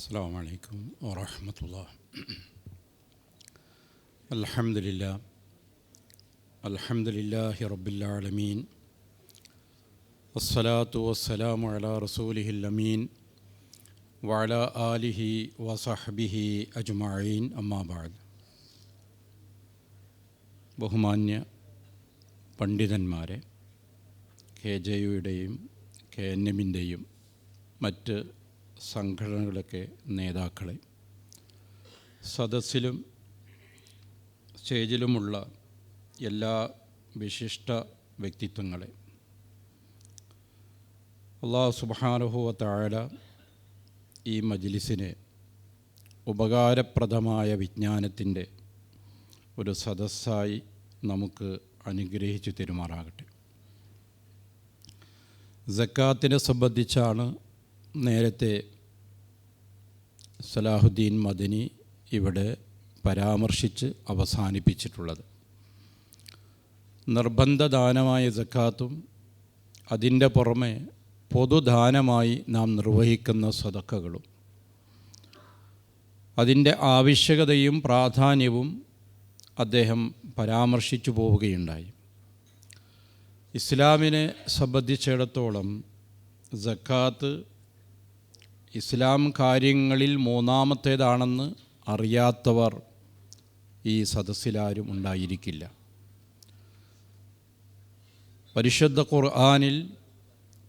അസ്സലാമു അലൈക്കും വറഹ്മത്തുള്ളാഹി. അൽഹംദുലില്ലാഹി റബ്ബിൽ ആലമീൻ. വസ്സലാത്തു വസ്സലാമു അലാ റസൂലിഹിൽ അമീൻ വഅലാ ആലിഹി വസഹ്ബിഹി അജ്മഈൻ. അമ്മാ ബഅദ്. ബഹുമാന്യ പണ്ഡിതന്മാരെ, KJUയുടെയും KNMൻ്റെയും മറ്റ് സംഘടനകളൊക്കെ നേതാക്കളെ, സദസ്സിലും സ്റ്റേജിലുമുള്ള എല്ലാ വിശിഷ്ട വ്യക്തിത്വങ്ങളെ, അല്ലാഹു സുബ്ഹാനഹു വ തആല ഈ മജ്ലിസിനെ ഉപകാരപ്രദമായ വിജ്ഞാനത്തിൻ്റെ ഒരു സദസ്സായി നമുക്ക് അനുഗ്രഹിച്ചു തരുമാറാകട്ടെ. സക്കാത്തിനെ സംബന്ധിച്ചാണ് നേരത്തെ സലാഹുദ്ദീൻ മദനി ഇവിടെ പരാമർശിച്ച് അവസാനിപ്പിച്ചിട്ടുള്ളത്. നിർബന്ധദാനമായ സക്കാത്തും അതിൻ്റെ പുറമെ പൊതുദാനമായി നാം നിർവഹിക്കുന്ന സദഖകളും അതിൻ്റെ ആവശ്യകതയും പ്രാധാന്യവും അദ്ദേഹം പരാമർശിച്ചു പോവുകയുണ്ടായി. ഇസ്ലാമിനെ സംബന്ധിച്ചിടത്തോളം സക്കാത്ത് ഇസ്ലാം കാര്യങ്ങളിൽ മൂന്നാമത്തേതാണെന്ന് അറിയാത്തവർ ഈ സദസ്സിലാരും ഉണ്ടായിരിക്കില്ല. പരിശുദ്ധ ഖുർആനിൽ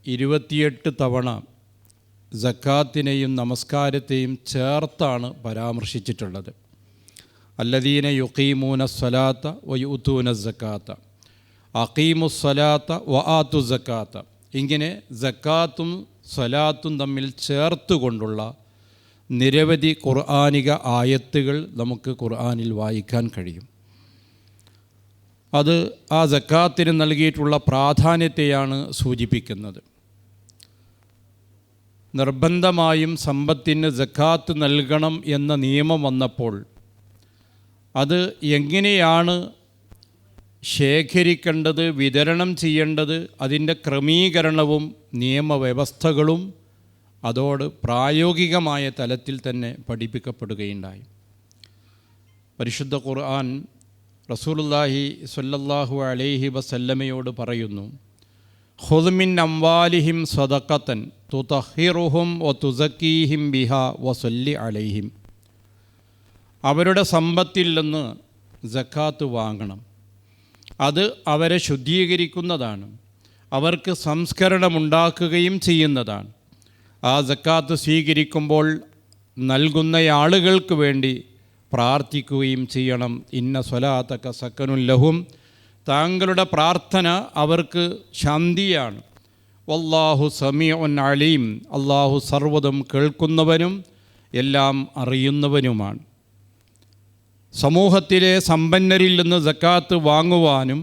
28 തവണ സക്കാത്തിനെയും നമസ്കാരത്തെയും ചേർത്താണ് പരാമർശിച്ചിട്ടുള്ളത്. അല്ലദീന യുഖീമൂന സ്വലാത്ത വയുഊതൂന സക്കാത്ത അഖീമുസ്സലാത്ത വആതു സക്കാത്ത. ഇങ്ങനെ സക്കാത്തും സ്വലാത്തും തമ്മിൽ ചേർത്തുകൊണ്ടുള്ള നിരവധി ഖുർആനിക ആയത്തുകൾ നമുക്ക് ഖുർആനിൽ വായിക്കാൻ കഴിയും. അത് ആ സക്കാത്തിന് നൽകിയിട്ടുള്ള പ്രാധാന്യത്തെയാണ് സൂചിപ്പിക്കുന്നത്. നിർബന്ധമായും സമ്പത്തിന് സക്കാത്ത് നൽകണം എന്ന നിയമം വന്നപ്പോൾ അത് എങ്ങനെയാണ് ശേഖരിക്കേണ്ടത്, വിതരണം ചെയ്യേണ്ടത്, അതിൻ്റെ ക്രമീകരണവും നിയമവ്യവസ്ഥകളും അതോട് പ്രായോഗികമായ തലത്തിൽ തന്നെ പഠിപ്പിക്കപ്പെടുകയുണ്ടായി. പരിശുദ്ധ ഖുർആൻ റസൂലുള്ളാഹി സ്വല്ലല്ലാഹു അലൈഹി വസല്ലമയോട് പറയുന്നു, ഖുദ് മിൻ അംവാലിഹിം സദഖത്തൻ തുതഹിറുഹും വതുസക്കീഹിം ബിഹാ വസല്ലി അലൈഹിം. അവരുടെ സമ്പത്തിൽ നിന്ന് സക്കാത്ത് വാങ്ങണം. അത് അവരെ ശുദ്ധീകരിക്കുന്നതാണ്, അവർക്ക് സംസ്കരണമുണ്ടാക്കുകയും ചെയ്യുന്നതാണ്. ആ സക്കാത്ത് സ്വീകരിക്കുമ്പോൾ നൽകുന്നയാളുകൾക്ക് വേണ്ടി പ്രാർത്ഥിക്കുകയും ചെയ്യണം. ഇന്ന സ്വലാത്തക സക്കനുൽ ലഹും. താങ്കളുടെ പ്രാർത്ഥന അവർക്ക് ശാന്തിയാണ്. വല്ലാഹു സമീഉൻ അലീം. അല്ലാഹു സർവ്വതും കേൾക്കുന്നവനും എല്ലാം അറിയുന്നവനുമാണ്. സമൂഹത്തിലെ സമ്പന്നരിൽ നിന്ന് സക്കാത്ത് വാങ്ങുവാനും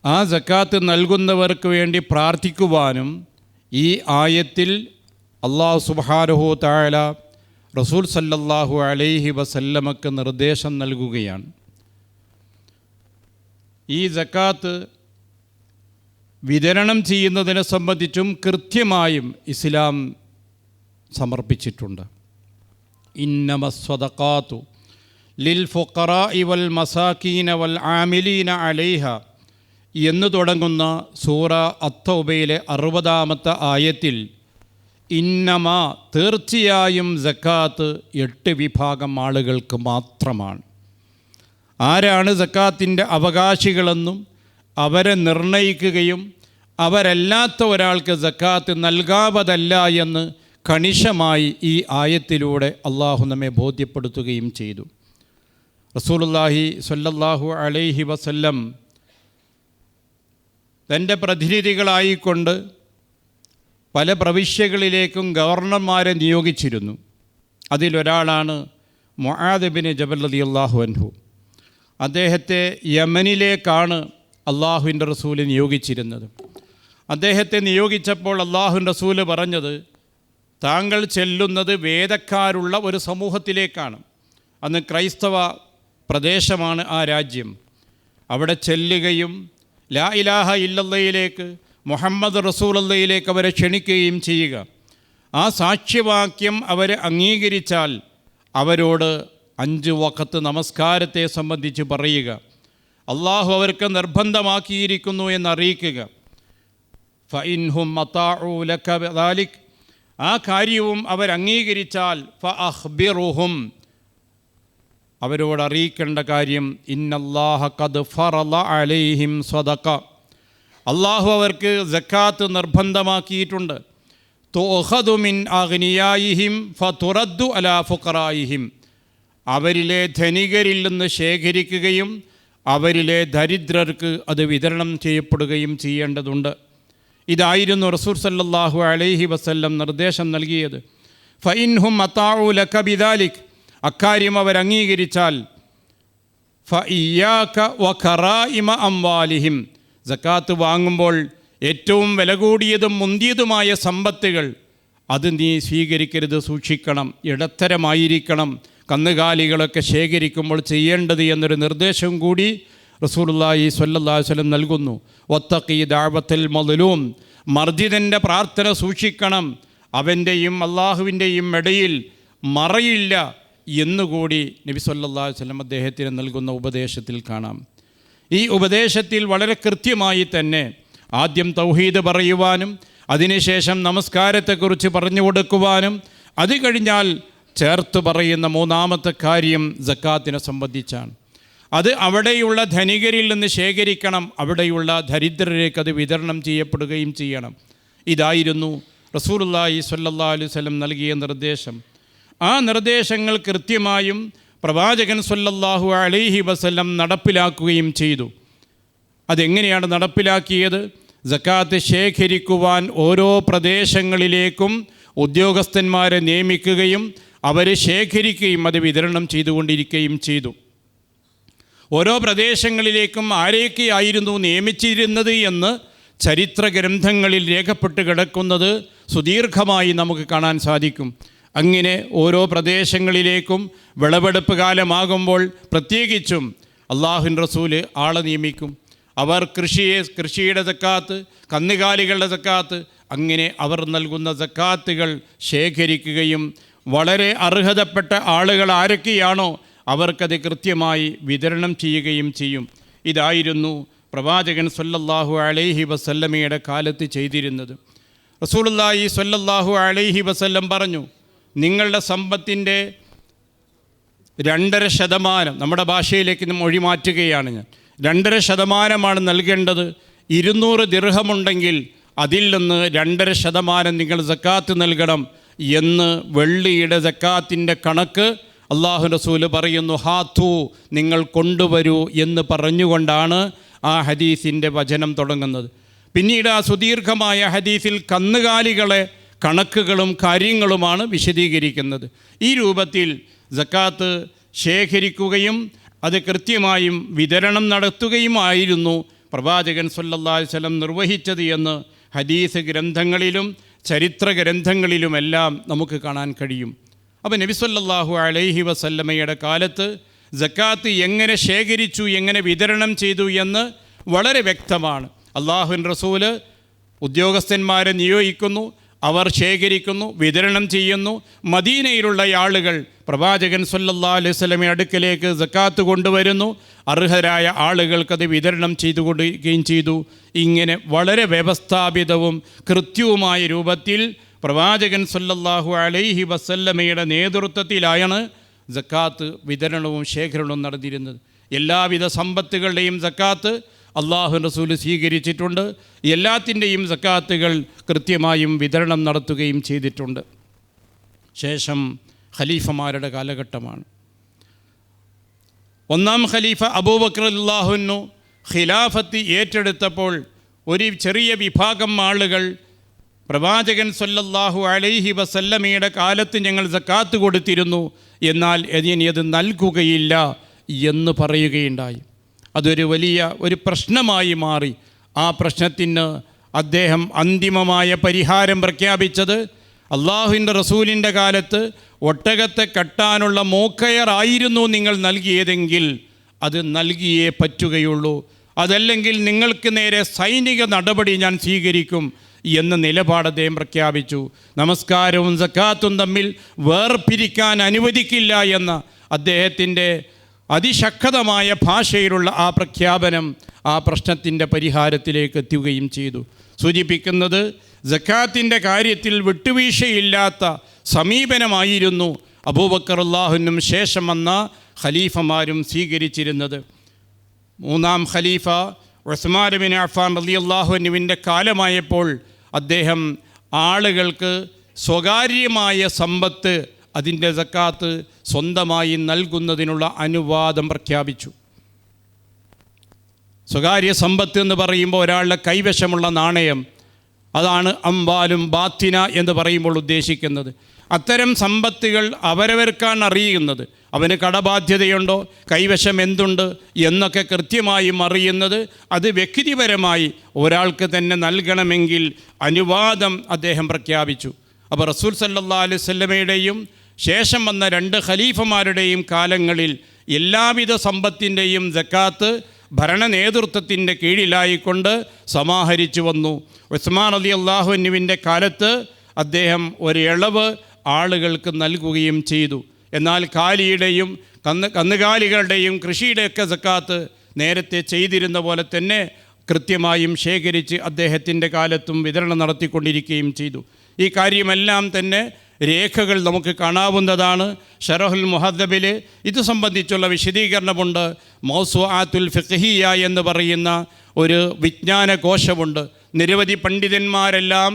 ആ സക്കാത്ത് നൽകുന്നവർക്ക് വേണ്ടി പ്രാർത്ഥിക്കുവാനും ഈ ആയത്തിൽ അല്ലാഹു സുബ്ഹാനഹു തആല റസൂൽ സല്ലല്ലാഹു അലൈഹി വസല്ലമക്ക് നിർദ്ദേശം നൽകുകയാണ്. ഈ സക്കാത്ത് വിതരണം ചെയ്യുന്നതിനെ സംബന്ധിച്ചും കൃത്യമായും ഇസ്ലാം സമർപ്പിച്ചിട്ടുണ്ട്. ഇന്നമസ്സദഖാത്തു ലിൽ ഫുഖറാഇ വൽ മസാകീന വൽ ആമിലീന അലൈഹ എന്ന് തുടങ്ങുന്ന സൂറ അത്തൗബയിലെ 60-ാമത്തെ ആയത്തിൽ ഇന്നമാ തീർച്ചയായും സക്കാത്ത് 8 വിഭാഗം ആളുകൾക്ക് മാത്രമാണ്. ആരാണ് സക്കാത്തിൻ്റെ അവകാശികളെന്നും അവരെ നിർണയിക്കുകയും അവരല്ലാത്ത ഒരാൾക്ക് സക്കാത്ത് നൽകാവതല്ല എന്ന് കണിശമായി ഈ ആയത്തിലൂടെ അള്ളാഹു നമ്മെ ബോധ്യപ്പെടുത്തുകയും ചെയ്തു. റസൂലുള്ളാഹി സ്വല്ലല്ലാഹു അലൈഹി വസല്ലം തൻ്റെ പ്രതിനിധികളായിക്കൊണ്ട് പല പ്രവിശ്യകളിലേക്കും ഗവർണർമാരെ നിയോഗിച്ചിരുന്നു. അതിലൊരാളാണ് മുആദ് ഇബ്നു ജബൽ റളിയല്ലാഹു അൻഹു. അദ്ദേഹത്തെ യമനിലേക്കാണ് അള്ളാഹുവിൻ്റെ റസൂല് നിയോഗിച്ചിരുന്നത്. അദ്ദേഹത്തെ നിയോഗിച്ചപ്പോൾ അള്ളാഹുവിൻ്റെ റസൂല് പറഞ്ഞത്, താങ്കൾ ചെല്ലുന്നത് വേദക്കാരുള്ള ഒരു സമൂഹത്തിലേക്കാണ്. അന്ന് ക്രൈസ്തവ പ്രദേശമാണ് ആ രാജ്യം. അവിടെ ചെല്ലുകയും ലാ ഇലാഹ ഇല്ലല്ലയിലേക്ക്, മുഹമ്മദ് റസൂലുള്ളയിലേക്ക് അവരെ ക്ഷണിക്കുകയും ചെയ്യുക. ആ സാക്ഷ്യവാക്യം അവർ അംഗീകരിച്ചാൽ അവരോട് 5 വഖത്ത് നമസ്കാരത്തെ സംബന്ധിച്ച് പറയുക, അള്ളാഹു അവർക്ക് നിർബന്ധമാക്കിയിരിക്കുന്നു എന്നറിയിക്കുക. ഫഇൻഹും അതാഉ ലക ബിദാലിക്, ആ കാര്യവും അവർ അംഗീകരിച്ചാൽ ഫഅഖ്ബിറുഹും, അവരോട് അറിയിക്കേണ്ട കാര്യം, ഇന്നല്ലാഹ ഖദ് ഫറള അലൈഹിം സദഖ, അള്ളാഹു അവർക്ക് സക്കാത്ത് നിർബന്ധമാക്കിയിട്ടുണ്ട്. തുഖദു മിൻ അഗ്നിയായിഹിം ഫതുറദ്ദു അലാ ഫുഖറായിഹിം, അവരിലെ ധനികരിൽ നിന്ന് ശേഖരിക്കുകയും അവരിലെ ദരിദ്രർക്ക് അത് വിതരണം ചെയ്യപ്പെടുകയും ചെയ്യേണ്ടതുണ്ട്. ഇതായിരുന്നു റസൂൽ സല്ലല്ലാഹു അലൈഹി വസല്ലം നിർദ്ദേശം നൽകിയത്. ഫഇൻഹും അതാഉ ലക ബിദാലിക്, അക്കാര്യം അവർ അംഗീകരിച്ചാൽ ഫഇയ്യാക വഖറായിമ അംവാലിഹിം, സക്കാത്ത് വാങ്ങുമ്പോൾ ഏറ്റവും വില കൂടിയതും മുന്തിയതുമായ സമ്പത്തുകൾ അത് നീ സ്വീകരിക്കരുത്, സൂക്ഷിക്കണം, ഇടത്തരമായിരിക്കണം, കന്നുകാലികളൊക്കെ ശേഖരിക്കുമ്പോൾ ചെയ്യേണ്ടത് എന്നൊരു നിർദ്ദേശവും കൂടി റസൂലുള്ളാഹി സ്വല്ലല്ലാഹു അലൈഹി വസല്ലം നൽകുന്നു. വത്തഖി ദഅവത്തൽ മദ്ലൂം, മർജിതൻ്റെ പ്രാർത്ഥന സൂക്ഷിക്കണം, അവൻ്റെയും അള്ളാഹുവിൻ്റെയും ഇടയിൽ മറയില്ല എന്നുകൂടി നബി സല്ലല്ലാഹു അലൈഹി വസല്ലം അദ്ദേഹത്തിന് നൽകുന്ന ഉപദേശത്തിൽ കാണാം. ഈ ഉപദേശത്തിൽ വളരെ കൃത്യമായി തന്നെ ആദ്യം തൗഹീദ് പറയുവാനും അതിനുശേഷം നമസ്കാരത്തെക്കുറിച്ച് പറഞ്ഞു കൊടുക്കുവാനും അത് കഴിഞ്ഞാൽ ചേർത്ത് പറയുന്ന 3-ാമത്തെ കാര്യം സക്കാത്തിനെ സംബന്ധിച്ചാണ്. അത് അവിടെയുള്ള ധനികരിൽ നിന്ന് ശേഖരിക്കണം, അവിടെയുള്ള ദരിദ്രരേക്ക് അത് വിതരണം ചെയ്യപ്പെടുകയും ചെയ്യണം. ഇതായിരുന്നു റസൂലുള്ളാഹി സ്വല്ലല്ലാഹു അലൈഹി വസല്ലം നൽകിയ നിർദ്ദേശം. ആ നിർദ്ദേശങ്ങൾ കൃത്യമായും പ്രവാചകൻ സ്വല്ലല്ലാഹു അലൈഹി വസല്ലം നടപ്പിലാക്കുകയും ചെയ്തു. അതെങ്ങനെയാണ് നടപ്പിലാക്കിയത്? സക്കാത്ത് ശേഖരിക്കുവാൻ ഓരോ പ്രദേശങ്ങളിലേക്കും ഉദ്യോഗസ്ഥന്മാരെ നിയമിക്കുകയും അവർ ശേഖരിക്കുകയും അത് വിതരണം ചെയ്തുകൊണ്ടിരിക്കുകയും ചെയ്തു. ഓരോ പ്രദേശങ്ങളിലേക്കും ആരെയൊക്കെയായിരുന്നു നിയമിച്ചിരുന്നത് എന്ന് ചരിത്ര ഗ്രന്ഥങ്ങളിൽ രേഖപ്പെട്ട് കിടക്കുന്നത് സുദീർഘമായി നമുക്ക് കാണാൻ സാധിക്കും. അങ്ങനെ ഓരോ പ്രദേശങ്ങളിലേക്കും വിളവെടുപ്പ് കാലമാകുമ്പോൾ പ്രത്യേകിച്ചും അള്ളാഹുവിൻ റസൂല് ആളെ നിയമിക്കും. അവർ കൃഷിയുടെ സക്കാത്ത്, കന്നുകാലികളുടെ സക്കാത്ത്, അങ്ങനെ അവർ നൽകുന്ന സക്കാത്തുകൾ ശേഖരിക്കുകയും വളരെ അർഹതപ്പെട്ട ആളുകൾ ആരൊക്കെയാണോ അവർക്കത് കൃത്യമായി വിതരണം ചെയ്യുകയും ചെയ്യും. ഇതായിരുന്നു പ്രവാചകൻ സ്വല്ലല്ലാഹു അലൈഹി വസല്ലമയുടെ കാലത്ത് ചെയ്തിരുന്നത്. റസൂലുള്ളാഹി സ്വല്ലല്ലാഹു അലൈഹി വസല്ലം പറഞ്ഞു, നിങ്ങളുടെ സമ്പത്തിൻ്റെ 2.5%, നമ്മുടെ ഭാഷയിലേക്ക് മൊഴി മാറ്റുകയാണ് ഞാൻ, 2.5% നൽകേണ്ടത്. 200 ദിർഹമുണ്ടെങ്കിൽ അതിൽ നിന്ന് 2.5% നിങ്ങൾ സക്കാത്ത് നൽകണം എന്ന് വെള്ളിയുടെ സക്കാത്തിൻ്റെ കണക്ക് അല്ലാഹു റസൂല് പറയുന്നു. ഹാത്തു, നിങ്ങൾ കൊണ്ടുവരൂ എന്ന് പറഞ്ഞുകൊണ്ടാണ് ആ ഹദീസിൻ്റെ വചനം തുടങ്ങുന്നത്. പിന്നീട് ആ സുദീർഘമായ ഹദീസിൽ കന്നുകാലികളെ കണക്കുകളും കാര്യങ്ങളുമാണ് വിശദീകരിക്കുന്നത്. ഈ രൂപത്തിൽ സക്കാത്ത് ശേഖരിക്കുകയും അത് കൃത്യമായും വിതരണം നടത്തുകയുമായിരുന്നു പ്രവാചകൻ സ്വല്ലല്ലാഹു അലൈഹി വസല്ലം നിർവഹിച്ചത് എന്ന് ഹദീസ് ഗ്രന്ഥങ്ങളിലും ചരിത്ര ഗ്രന്ഥങ്ങളിലുമെല്ലാം നമുക്ക് കാണാൻ കഴിയും. അപ്പോൾ നബി സല്ലല്ലാഹു അലൈഹി വസല്ലമയുടെ കാലത്ത് സക്കാത്ത് എങ്ങനെ ശേഖരിച്ചു, എങ്ങനെ വിതരണം ചെയ്തു എന്ന് വളരെ വ്യക്തമാണ്. അല്ലാഹുവിൻ റസൂല് ഉദ്യോഗസ്ഥന്മാരെ നിയോഗിക്കുന്നു, അവർ ശേഖരിക്കുന്നു, വിതരണം ചെയ്യുന്നു. മദീനയിലുള്ള ആളുകൾ പ്രവാചകൻ സ്വല്ലല്ലാഹു അലൈഹി വസല്ലമയുടെ അടുക്കലേക്ക് സക്കാത്ത് കൊണ്ടുവരുന്നു, അർഹരായ ആളുകൾക്കത് വിതരണം ചെയ്തുകൊടുക്കുകയും ചെയ്തു. ഇങ്ങനെ വളരെ വ്യവസ്ഥാപിതവും കൃത്യവുമായ രൂപത്തിൽ പ്രവാചകൻ സ്വല്ലല്ലാഹു അലൈഹി വസല്ലമയുടെ നേതൃത്വത്തിലാണ് സക്കാത്ത് വിതരണവും ശേഖരണവും നടന്നിരുന്നത്. എല്ലാവിധ സമ്പത്തുകളുടെയും സക്കാത്ത് അല്ലാഹു റസൂല് സ്വീകരിച്ചിട്ടുണ്ട്. എല്ലാത്തിൻ്റെയും സക്കാത്തുകൾ കൃത്യമായും വിതരണം നടത്തുകയും ചെയ്തിട്ടുണ്ട്. ശേഷം ഖലീഫമാരുടെ കാലഘട്ടമാണ്. 1-ാം ഖലീഫ അബൂബക്കർ റളിയല്ലാഹു അൻഹു ഖിലാഫത്ത് ഏറ്റെടുത്തപ്പോൾ ഒരു ചെറിയ വിഭാഗം ആളുകൾ പ്രവാചകൻ സ്വല്ലല്ലാഹു അലൈഹി വസല്ലമയുടെ കാലത്ത് ഞങ്ങൾ സക്കാത്ത് കൊടുത്തിരുന്നു, എന്നാൽ ഇനി അത് നൽകുകയില്ല എന്ന് പറയുകയുണ്ടായി. അതൊരു വലിയ ഒരു പ്രശ്നമായി മാറി. ആ പ്രശ്നത്തിന് അദ്ദേഹം അന്തിമമായ പരിഹാരം പ്രഖ്യാപിച്ചത് അള്ളാഹുവിൻ്റെ റസൂലിൻ്റെ കാലത്ത് ഒട്ടകത്തെ കെട്ടാനുള്ള മോക്കയറായിരുന്നു നിങ്ങൾ നൽകിയതെങ്കിൽ അത് നൽകിയേ പറ്റുകയുള്ളൂ, അതല്ലെങ്കിൽ നിങ്ങൾക്ക് നേരെ സൈനിക നടപടി ഞാൻ സ്വീകരിക്കും എന്ന നിലപാട് അദ്ദേഹം പ്രഖ്യാപിച്ചു. നമസ്കാരവും സക്കാത്തും തമ്മിൽ വേർപിരിക്കാൻ അനുവദിക്കില്ല എന്ന അദ്ദേഹത്തിൻ്റെ അതിശക്തമായ ഭാഷയിലുള്ള ആ പ്രഖ്യാപനം ആ പ്രശ്നത്തിൻ്റെ പരിഹാരത്തിലേക്ക് എത്തുകയും ചെയ്തു. സൂചിപ്പിക്കുന്നത് സക്കാത്തിൻ്റെ കാര്യത്തിൽ വിട്ടുവീഴ്ചയില്ലാത്ത സമീപനമായിരുന്നു അബൂബക്കർ അല്ലാഹുവിനും ശേഷം വന്ന ഖലീഫമാരും സ്വീകരിച്ചിരുന്നത്. മൂന്നാം ഖലീഫ ഉസ്മാൻ ബിൻ അഫ്ഫാൻ റളിയല്ലാഹു അൻഹുവിൻ്റെ കാലമായപ്പോൾ അദ്ദേഹം ആളുകൾക്ക് സ്വകാര്യമായ സമ്പത്ത്, അതിൻ്റെ സക്കാത്ത് സ്വന്തമായി നൽകുന്നതിനുള്ള അനുവാദം പ്രഖ്യാപിച്ചു. സ്വകാര്യ സമ്പത്ത് എന്ന് പറയുമ്പോൾ ഒരാളുടെ കൈവശമുള്ള നാണയം, അതാണ് അംവാലും ബാത്തിന എന്ന് പറയുമ്പോൾ ഉദ്ദേശിക്കുന്നത്. അത്തരം സമ്പത്തുകൾ അവരവർക്കാണ് അറിയുന്നത്. അവന് കടബാധ്യതയുണ്ടോ, കൈവശം എന്തുണ്ട് എന്നൊക്കെ കൃത്യമായും അറിയുന്നത്. അത് വ്യക്തിപരമായി ഒരാൾക്ക് തന്നെ നൽകണമെങ്കിൽ അനുവാദം അദ്ദേഹം പ്രഖ്യാപിച്ചു. അപ്പോൾ റസൂൽ സല്ലല്ലാഹു അലൈഹി വസല്ലമയുടെയും ശേഷം വന്ന 2 ഖലീഫമാരുടെയും കാലങ്ങളിൽ എല്ലാവിധ സമ്പത്തിൻ്റെയും സക്കാത്ത് ഭരണ നേതൃത്വത്തിൻ്റെ കീഴിലായിക്കൊണ്ട് സമാഹരിച്ചു വന്നു. ഉസ്മാൻ റളിയല്ലാഹു അൻഹുവിൻ്റെ കാലത്ത് അദ്ദേഹം ഒരു ഇളവ് ആളുകൾക്ക് നൽകുകയും ചെയ്തു. എന്നാൽ കാലിയുടെയും കന്നുകാലികളുടെയും കൃഷിയുടെയൊക്കെ സക്കാത്ത് നേരത്തെ ചെയ്തിരുന്ന പോലെ തന്നെ കൃത്യമായും ശേഖരിച്ച് അദ്ദേഹത്തിൻ്റെ കാലത്തും വിതരണം നടത്തിക്കൊണ്ടിരിക്കുകയും ചെയ്തു. ഈ കാര്യമെല്ലാം തന്നെ രേഖകൾ നമുക്ക് കാണാവുന്നതാണ്. ഷറഹുൽ മുഹദ്ദബിൽ ഇത് സംബന്ധിച്ചുള്ള വിശദീകരണമുണ്ട്. മൗസുആത്തുൽ ഫിഖ്ഹിയ്യ എന്ന് പറയുന്ന ഒരു വിജ്ഞാന കോശമുണ്ട്. നിരവധി പണ്ഡിതന്മാരെല്ലാം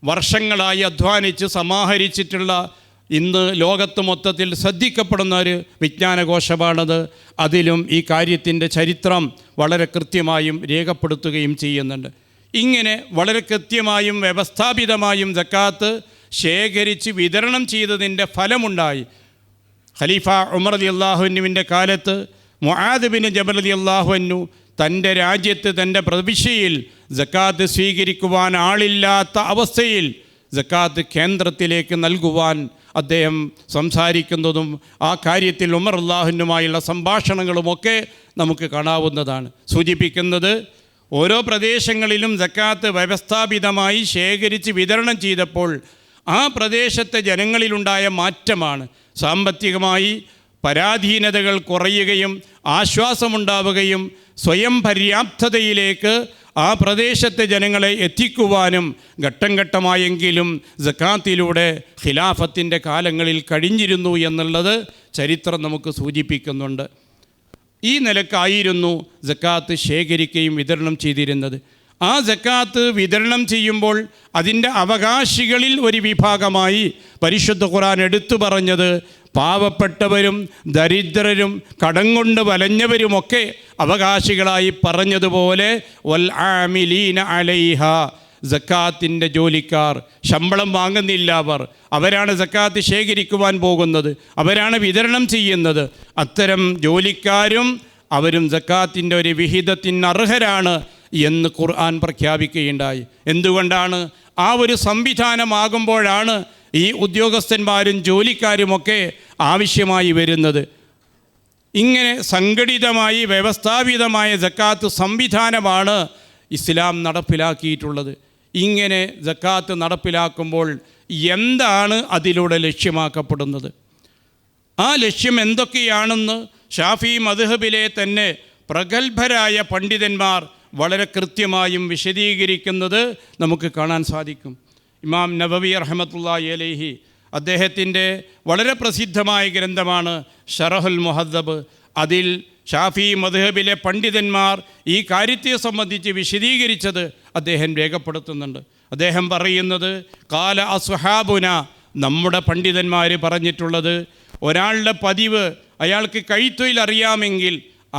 വർഷങ്ങളായി അധ്വാനിച്ച് സമാഹരിച്ചിട്ടുള്ള, ഇന്ന് ലോകത്ത് മൊത്തത്തിൽ ശ്രദ്ധിക്കപ്പെടുന്ന ഒരു വിജ്ഞാനകോശമാണത്. അതിലും ഈ കാര്യത്തിൻ്റെ ചരിത്രം വളരെ കൃത്യമായും രേഖപ്പെടുത്തുകയും ചെയ്യുന്നുണ്ട്. ഇങ്ങനെ വളരെ കൃത്യമായും വ്യവസ്ഥാപിതമായും സക്കാത്ത് ശേഖരിച്ച് വിതരണം ചെയ്തതിൻ്റെ ഫലമുണ്ടായി. ഖലീഫ ഉമർ റളിയല്ലാഹു അൻഹുവിൻ്റെ കാലത്ത് മുആദ് ബിൻ ജബൽ റളിയല്ലാഹു അൻഹു തൻ്റെ രാജ്യത്ത്, തൻ്റെ പ്രവിശ്യയിൽ സക്കാത്ത് സ്വീകരിക്കുവാൻ ആളില്ലാത്ത അവസ്ഥയിൽ സക്കാത്ത് കേന്ദ്രത്തിലേക്ക് നൽകുവാൻ അദ്ദേഹം സംസാരിക്കുന്നതും ആ കാര്യത്തിൽ ഉമർ റളിയല്ലാഹുവിനുമായുള്ള സംഭാഷണങ്ങളുമൊക്കെ നമുക്ക് കാണാവുന്നതാണ്. സൂചിപ്പിക്കുന്നത് ഓരോ പ്രദേശങ്ങളിലും സക്കാത്ത് വ്യവസ്ഥാപിതമായി ശേഖരിച്ച് വിതരണം ചെയ്തപ്പോൾ ആ പ്രദേശത്തെ ജനങ്ങളിലുണ്ടായ മാറ്റമാണ്. സാമ്പത്തികമായി പരാധീനതകൾ കുറയുകയും ആശ്വാസമുണ്ടാവുകയും സ്വയം പര്യാപ്തതയിലേക്ക് ആ പ്രദേശത്തെ ജനങ്ങളെ എത്തിക്കുവാനും ഘട്ടം ഘട്ടമായെങ്കിലും സക്കാത്തിലൂടെ ഖിലാഫത്തിൻ്റെ കാലങ്ങളിൽ കഴിഞ്ഞിരുന്നു എന്നുള്ളത് ചരിത്രം നമുക്ക് സൂചിപ്പിക്കുന്നുണ്ട്. ഈ നിലക്കായിരുന്നു സക്കാത്ത് ശേഖരിക്കുകയും വിതരണം ചെയ്തിരുന്നത്. ആ സക്കാത്ത് വിതരണം ചെയ്യുമ്പോൾ അതിൻ്റെ അവകാശികളിൽ ഒരു വിഭാഗമായി പരിശുദ്ധ ഖുർആൻ എടുത്തു പറഞ്ഞത് പാവപ്പെട്ടവരും ദരിദ്രരും കടം കൊണ്ട് വലഞ്ഞവരുമൊക്കെ അവകാശികളായി പറഞ്ഞതുപോലെ വൽ ആമിലീന അലൈഹ, സക്കാത്തിൻ്റെ ജോലിക്കാർ, ശമ്പളം വാങ്ങുന്നില്ല അവരാണ് സക്കാത്ത് ശേഖരിക്കുവാൻ പോകുന്നത്, അവരാണ് വിതരണം ചെയ്യുന്നത്. അത്തരം ജോലിക്കാരും അവരും സക്കാത്തിൻ്റെ ഒരു വിഹിതത്തിന് അർഹരാണ് എന്ന് ഖുർആൻ പ്രഖ്യാപിക്കുകയുണ്ടായി. എന്തുകൊണ്ടാണ്? ആ ഒരു സംവിധാനമാകുമ്പോഴാണ് ഈ ഉദ്യോഗസ്ഥന്മാരും ജോലിക്കാരുമൊക്കെ ആവശ്യമായി വരുന്നത്. ഇങ്ങനെ സംഘടിതമായി വ്യവസ്ഥാപിതമായ സക്കാത്ത് സംവിധാനമാണ് ഇസ്ലാം നടപ്പിലാക്കിയിട്ടുള്ളത്. ഇങ്ങനെ സക്കാത്ത് നടപ്പിലാക്കുമ്പോൾ എന്താണ് അതിലൂടെ ലക്ഷ്യമാക്കപ്പെടുന്നത്? ആ ലക്ഷ്യം എന്തൊക്കെയാണെന്ന് ഷാഫി മദ്ഹബിലെ തന്നെ പ്രഗത്ഭരായ പണ്ഡിതന്മാർ വളരെ കൃത്യമായും വിശദീകരിക്കുന്നത് നമുക്ക് കാണാൻ സാധിക്കും. ഇമാം നവവി റഹ്മത്തുള്ളാഹി അലൈഹി അദ്ദേഹത്തിൻ്റെ വളരെ പ്രസിദ്ധമായ ഗ്രന്ഥമാണ് ഷറഹുൽ മുഹദ്ദബ്. അതിൽ ഷാഫി മദ്ഹബിലെ പണ്ഡിതന്മാർ ഈ കാര്യത്തെ സംബന്ധിച്ച് വിശദീകരിച്ചത് അദ്ദേഹം രേഖപ്പെടുത്തുന്നുണ്ട്. അദ്ദേഹം പറയുന്നത് കാല അസ്ഹാബുന, നമ്മുടെ പണ്ഡിതന്മാർ പറഞ്ഞിട്ടുള്ളത്, ഒരാളുടെ പതിവ്, അയാൾക്ക് കൈത്തൊഴിൽ അറിയാമെങ്കിൽ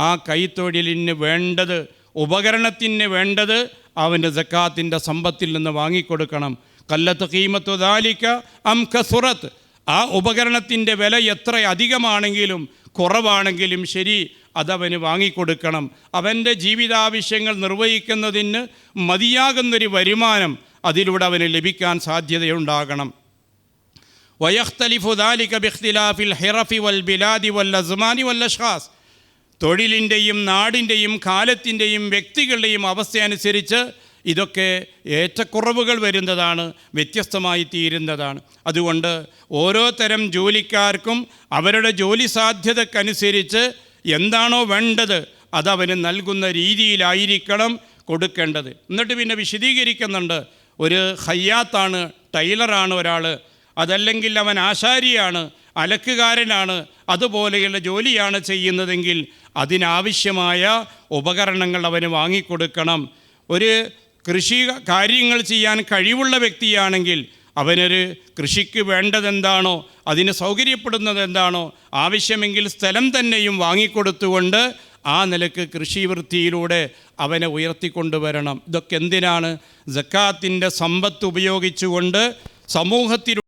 ആ കൈത്തൊഴിലിന് വേണ്ടത്, ഉപകരണത്തിന് വേണ്ടത് അവൻ്റെ സക്കാത്തിൻ്റെ സമ്പത്തിൽ നിന്ന് വാങ്ങിക്കൊടുക്കണം. കല്ലത്ത് ഖീമത്തു ദാലിക അം കസുറത്ത്, ആ ഉപകരണത്തിൻ്റെ വില എത്ര അധികമാണെങ്കിലും കുറവാണെങ്കിലും ശരി അതവന് വാങ്ങിക്കൊടുക്കണം. അവൻ്റെ ജീവിതാവശ്യങ്ങൾ നിർവഹിക്കുന്നതിന് മതിയാകുന്നൊരു വരുമാനം അതിലൂടെ അവന് ലഭിക്കാൻ സാധ്യതയുണ്ടാകണം. വയഖ്തലിഫു ദാലിക ബിഖ്തിലാഫിൽ ഹിറഫി വൽ ബിലാദി വൽ അസ്മാനി വൽ അഷ്ഖാസ്, തൊഴിലിൻ്റെയും നാടിൻ്റെയും കാലത്തിൻ്റെയും വ്യക്തികളുടെയും അവസ്ഥയനുസരിച്ച് ഇതൊക്കെ ഏറ്റക്കുറവുകൾ വരുന്നതാണ്, വ്യത്യസ്തമായി തീരുന്നതാണ്. അതുകൊണ്ട് ഓരോ തരം ജോലിക്കാർക്കും അവരുടെ ജോലി സാധ്യതക്കനുസരിച്ച് എന്താണോ വേണ്ടത് അതവന് നൽകുന്ന രീതിയിലായിരിക്കണം കൊടുക്കേണ്ടത്. എന്നിട്ട് പിന്നെ വിശദീകരിക്കുന്നുണ്ട്, ഒരു ഖയ്യാത്താണ്, ടൈലറാണ് ഒരാൾ, അതല്ലെങ്കിൽ അവൻ ആശാരിയാണ്, അലക്കുകാരനാണ്, അതുപോലെയുള്ള ജോലിയാണ് ചെയ്യുന്നതെങ്കിൽ അതിനാവശ്യമായ ഉപകരണങ്ങൾ അവന് വാങ്ങിക്കൊടുക്കണം. ഒരു കൃഷി കാര്യങ്ങൾ ചെയ്യാൻ കഴിവുള്ള വ്യക്തിയാണെങ്കിൽ അവനൊരു കൃഷിക്ക് വേണ്ടതെന്താണോ, അതിന് സൗകര്യപ്പെടുന്നത് എന്താണോ, ആവശ്യമെങ്കിൽ സ്ഥലം തന്നെയും വാങ്ങിക്കൊടുത്തുകൊണ്ട് ആ നിലക്ക് കൃഷി വൃത്തിയിലൂടെ അവനെ ഉയർത്തിക്കൊണ്ടുവരണം. ഇതൊക്കെ എന്തിനാണ്? സക്കാത്തിൻ്റെ സമ്പത്ത് ഉപയോഗിച്ചുകൊണ്ട് സമൂഹത്തിൽ